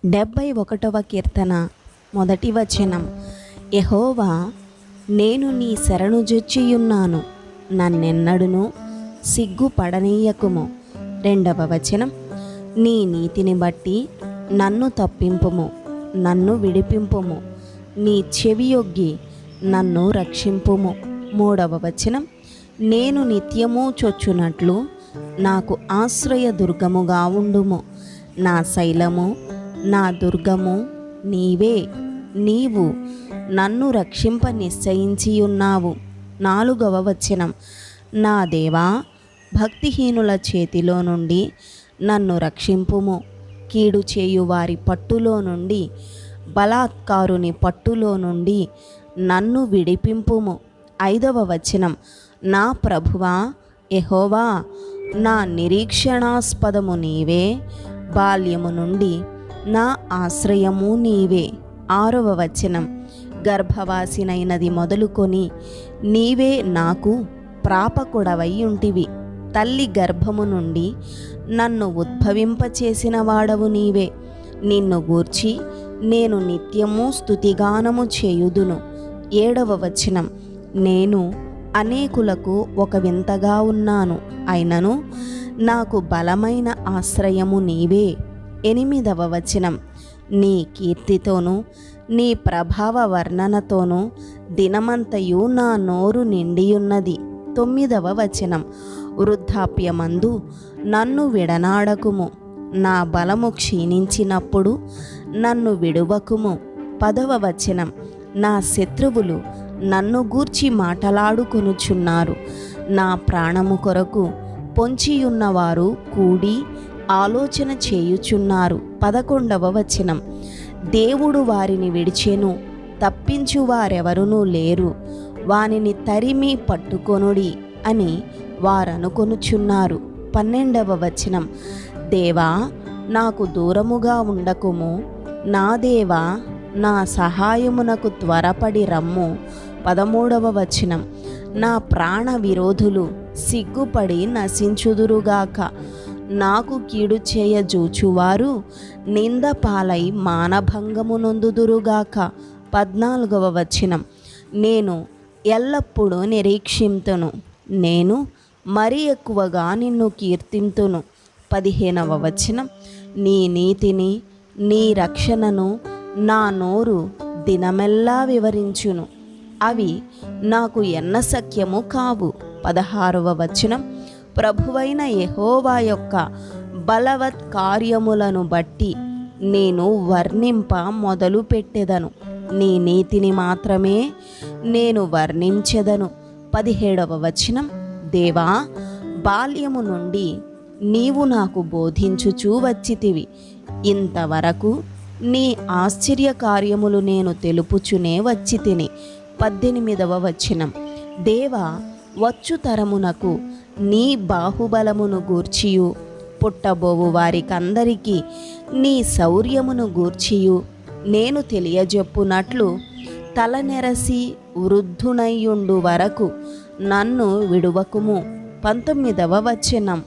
71వ కీర్తన మొదటి వచనం. యెహోవా, నేను నీ శరణు జొచ్చియున్నాను, నన్నెన్నడును సిగ్గుపడనీయకుము. 2వ వచనం. నీ నీతిని బట్టి నన్ను తప్పింపుము, నన్ను విడిపింపుము, నీ చెవియొగ్గి నన్ను రక్షింపుము. 3వ వచనం. నేను నిత్యము చొచ్చునట్లు నాకు ఆశ్రయ దుర్గముగా ఉండుము. నా శైలము, నా దుర్గము నీవే, నీవు నన్ను రక్షింప నిశ్చయించియున్నావు. 4వ వచనం. నా దేవా, భక్తిహీనుల చేతిలో నుండి నన్ను రక్షింపుము, కీడు చేయు వారి పట్టులో నుండి, బలాత్కారుని పట్టులో నుండి నన్ను విడిపింపుము. 5వ వచనం. నా ప్రభువా యెహోవా, నా నిరీక్షణాస్పదము నీవే, బాల్యము నుండి నా ఆశ్రయము నీవే. 6వ వచనం. గర్భవాసినైనది మొదలుకొని నీవే నాకు ప్రాపకుడవై ఉంటివి, తల్లి గర్భము నుండి నన్ను ఉద్భవింపచేసిన వాడవు నీవే. నిన్ను గూర్చి నేను నిత్యము స్తుతిగానము చేయుదును. 7వ వచనం. నేను అనేకులకు ఒక వింతగా ఉన్నాను, అయినను నాకు బలమైన ఆశ్రయము నీవే. 8వ వచనం. నీ కీర్తితోనూ నీ ప్రభావ వర్ణనతోనూ దినమంతయు నా నోరు నిండియున్నది. 9వ వచనం. వృద్ధాప్యమందు నన్ను విడనాడకుము, నా బలము క్షీణించినప్పుడు నన్ను విడువకుము. 10వ వచనం. నా శత్రువులు నన్ను గూర్చి మాటలాడుకొనుచున్నారు, నా ప్రాణము కొరకు పొంచియున్నవారు కూడి ఆలోచన చేయుచున్నారు. 11వ వచనం. దేవుడు వారిని విడిచెను, తప్పించు వారెవరునూ లేరు, వానిని తరిమి పట్టుకొనుడి అని వారనుకొనుచున్నారు. 12వ వచనం. దేవా, నాకు దూరముగా ఉండకుము, నా దేవా, నా సహాయమునకు త్వరపడి రమ్ము. 13వ వచనం. నా ప్రాణ విరోధులు సిగ్గుపడి నశించుదురుగాక, నాకు కీడు చేయజూచువారు నింద పాలై మానభంగము నొందుదురుగాక. 14వ వచనం. నేను ఎల్లప్పుడూ నిరీక్షింతును, నేను మరి ఎక్కువగా నిన్ను కీర్తింతును. 15వ వచనం. నీ నీతిని, నీ రక్షణను నా నోరు దినమెల్లా వివరించును, అవి నాకు ఎన్నశక్యము కావు. 16వ వచనం. ప్రభువైన యెహోవా యొక్క బలవత్ కార్యములను బట్టి నేను వర్ణింప మొదలు పెట్టెదను, నీ నీతిని మాత్రమే నేను వర్ణించెదను. 17వ వచనం. దేవా, బాల్యము నుండి నీవు నాకు బోధించుచూ వచ్చితివి, ఇంతవరకు నీ ఆశ్చర్య కార్యములు నేను తెలుపుచునే వచ్చి తిని. 18వ వచనం. దేవా, వచ్చు తరమునకు నీ బాహుబలమును గూర్చియు, పుట్టబోవు వారికందరికీ నీ శౌర్యమును గూర్చియు నేను తెలియజెప్పునట్లు తలనెరసి వృద్ధునయ్యుండు వరకు నన్ను విడువకుము. 19వ వచనం.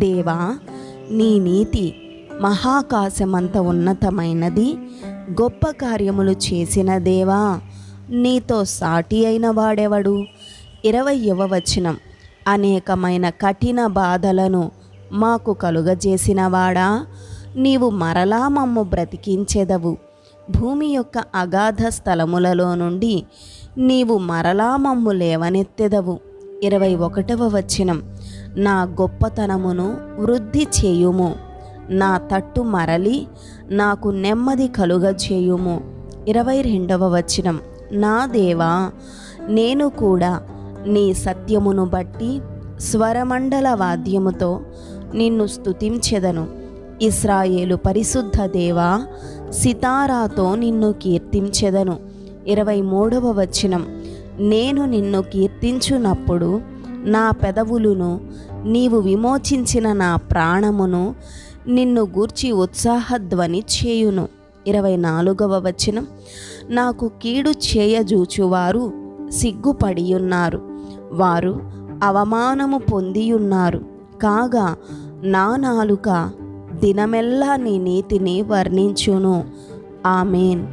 దేవా, నీ నీతి మహాకాశమంత ఉన్నతమైనది, గొప్ప కార్యములు చేసిన దేవా, నీతో సాటి అయిన వాడెవడు? 20వ వచనం. అనేకమైన కఠిన బాధలను మాకు కలుగజేసిన వాడా, నీవు మరలా మమ్ము బ్రతికించెదవు, భూమి యొక్క అగాధ స్థలములలో నుండి నీవు మరలా మమ్ము లేవనెత్తెదవు. 21వ వచనం. నా గొప్పతనమును వృద్ధి చేయుము, నా తట్టు మరలి నాకు నెమ్మది కలుగచేయుము. 22వ వచనం. నా దేవా, నేను కూడా నీ సత్యమును బట్టి స్వరమండల వాద్యముతో నిన్ను స్తుతించెదను. ఇశ్రాయేలు పరిశుద్ధ దేవా, సితారాతో నిన్ను కీర్తించెదను. 23వ వచనం. నేను నిన్ను కీర్తించునప్పుడు నా పెదవులును, నీవు విమోచించిన నా ప్రాణమును నిన్ను గూర్చి ఉత్సాహధ్వని చేయును. 24వ వచనం. నాకు కీడు చేయజూచువారు సిగ్గుపడియున్నారు, వారు అవమానము పొందియున్నారు, కాగా నా నాలుక దినమెల్లా నీ నీతిని వర్ణించును. ఆమేన్.